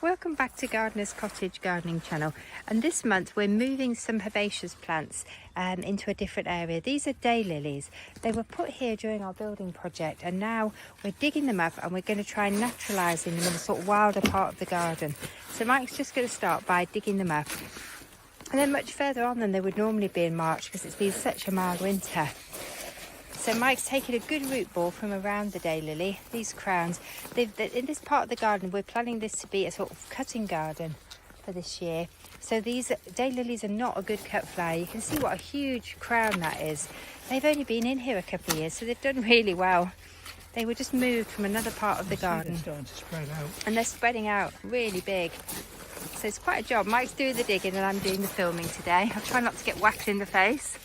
Welcome back to Gardeners Cottage gardening channel, and this month we're moving some herbaceous plants into a different area. These are daylilies. They were put here during our building project, and now we're digging them up and we're going to try naturalising them in a sort of wilder part of the garden. So Mike's just going to start by digging them up, and then much further on than they would normally be in March because it's been such a mild winter. So Mike's taken a good root ball from around the daylily, these crowns. In this part of the garden, we're planning this to be a sort of cutting garden for this year. So these daylilies are not a good cut flower. You can see what a huge crown that is. They've only been in here a couple of years, so they've done really well. They were just moved from another part of the garden. They're starting to spread out. And they're spreading out really big. So it's quite a job. Mike's doing the digging and I'm doing the filming today. I'll try not to get whacked in the face.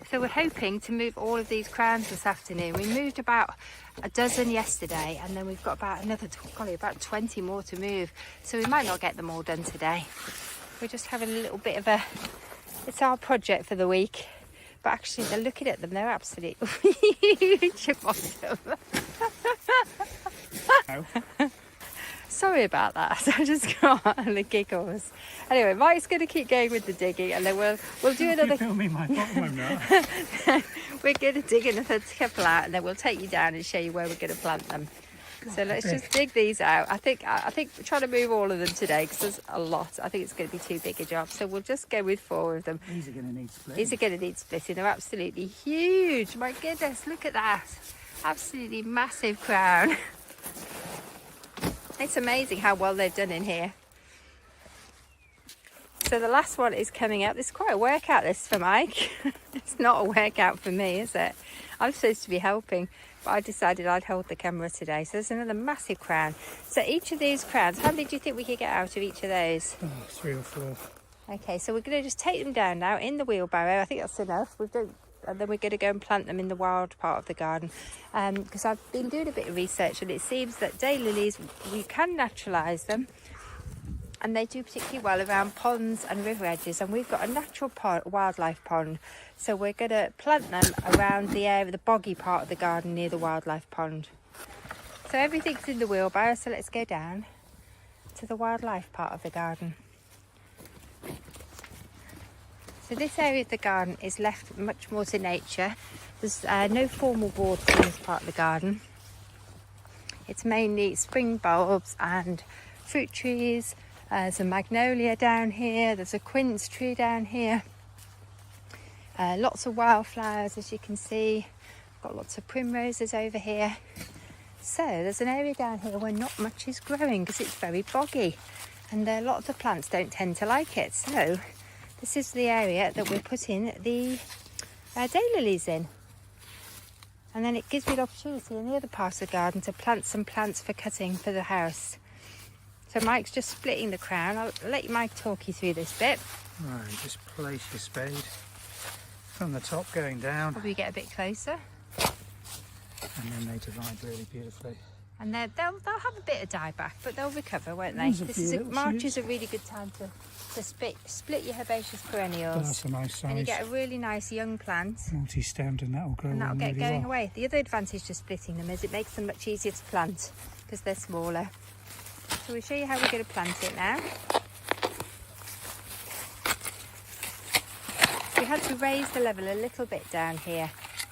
So we're hoping to move all of these crowns this afternoon. We moved about a dozen yesterday, and then we've got about another, probably about 20 more to move. So we might not get them all done today. We're just having a little bit of it's our project for the week. But actually, they're looking at them, they're absolutely huge at bottom. Sorry about that. I just got the giggles. Anyway, Mike's going to keep going with the digging, and then we'll do another. Filming my bottom, I'm not. We're going to dig another couple out, and then we'll take you down and show you where we're going to plant them. So let's just dig these out. I think we're trying to move all of them today because there's a lot. I think it's going to be too big a job. So we'll just go with 4 of them. These are going to need splitting. These are going to need splitting. They're absolutely huge. My goodness, look at that. Absolutely massive crown. It's amazing how well they've done in here. So the last one is coming up. This is quite a workout, this, for Mike. It's not a workout for me, is it? I'm supposed to be helping, but I decided I'd hold the camera today. So there's another massive crown. So each of these crowns, how many do you think we could get out of each of those? 3 or 4. Okay, so we're going to just take them down now in the wheelbarrow. I think that's enough. And then we're going to go and plant them in the wild part of the garden, because I've been doing a bit of research, and it seems that daylilies, we can naturalise them, and they do particularly well around ponds and river edges, and we've got a natural wildlife pond, so we're going to plant them around the area, the boggy part of the garden near the wildlife pond. So everything's in the wheelbarrow, so let's go down to the wildlife part of the garden. So this area of the garden is left much more to nature. There's no formal borders in this part of the garden. It's mainly spring bulbs and fruit trees. There's a magnolia down here. There's a quince tree down here. Lots of wildflowers, as you can see. Got lots of primroses over here. So there's an area down here where not much is growing because it's very boggy, and lots of plants don't tend to like it. So this is the area that we're putting the daylilies in. And then it gives me the opportunity in the other part of the garden to plant some plants for cutting for the house. So Mike's just splitting the crown. I'll let Mike talk you through this bit. Right, just place your spade from the top going down. Probably get a bit closer. And then they divide really beautifully. And they'll have a bit of dieback, but they'll recover, won't they? March is a really good time to split your herbaceous perennials. That's a nice size. And you get a really nice young plant. Multi-stemmed, and that'll grow. And that'll get really going well. away. The other advantage to splitting them is it makes them much easier to plant because they're smaller. So we'll show you how we're going to plant it now. We had to raise the level a little bit down here.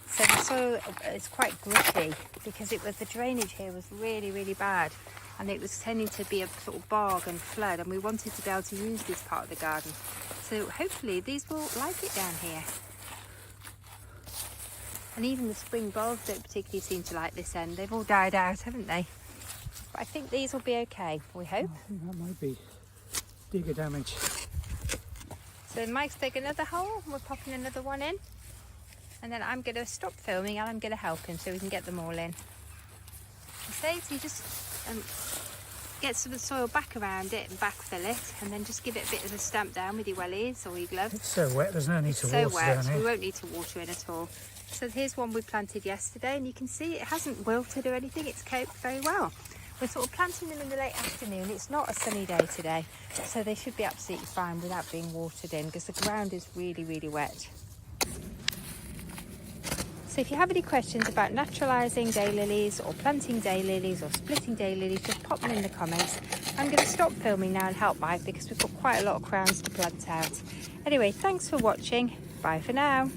So the soil is quite gritty because the drainage here was really, really bad, and it was tending to be a sort of bog and flood, and we wanted to be able to use this part of the garden. So hopefully these will like it down here. And even the spring bulbs don't particularly seem to like this end. They've all died out, haven't they? But I think these will be okay, we hope. I think that might be digger damage. So Mike's taking another hole, and we're popping another one in. And then I'm going to stop filming and I'm going to help him so we can get them all in. So you just get some of the soil back around it and backfill it, and then just give it a bit of a stamp down with your wellies or your gloves. It's so wet, there's no need to so water wet, down here. we won't need to water it at all. So here's one we planted yesterday, and you can see it hasn't wilted or anything, it's coped very well. We're sort of planting them in the late afternoon. It's not a sunny day today, so they should be absolutely fine without being watered in because the ground is really, really wet. So if you have any questions about naturalising daylilies or planting daylilies or splitting daylilies, just pop them in the comments. I'm going to stop filming now and help Mike because we've got quite a lot of crowns to plant out. Anyway, thanks for watching. Bye for now.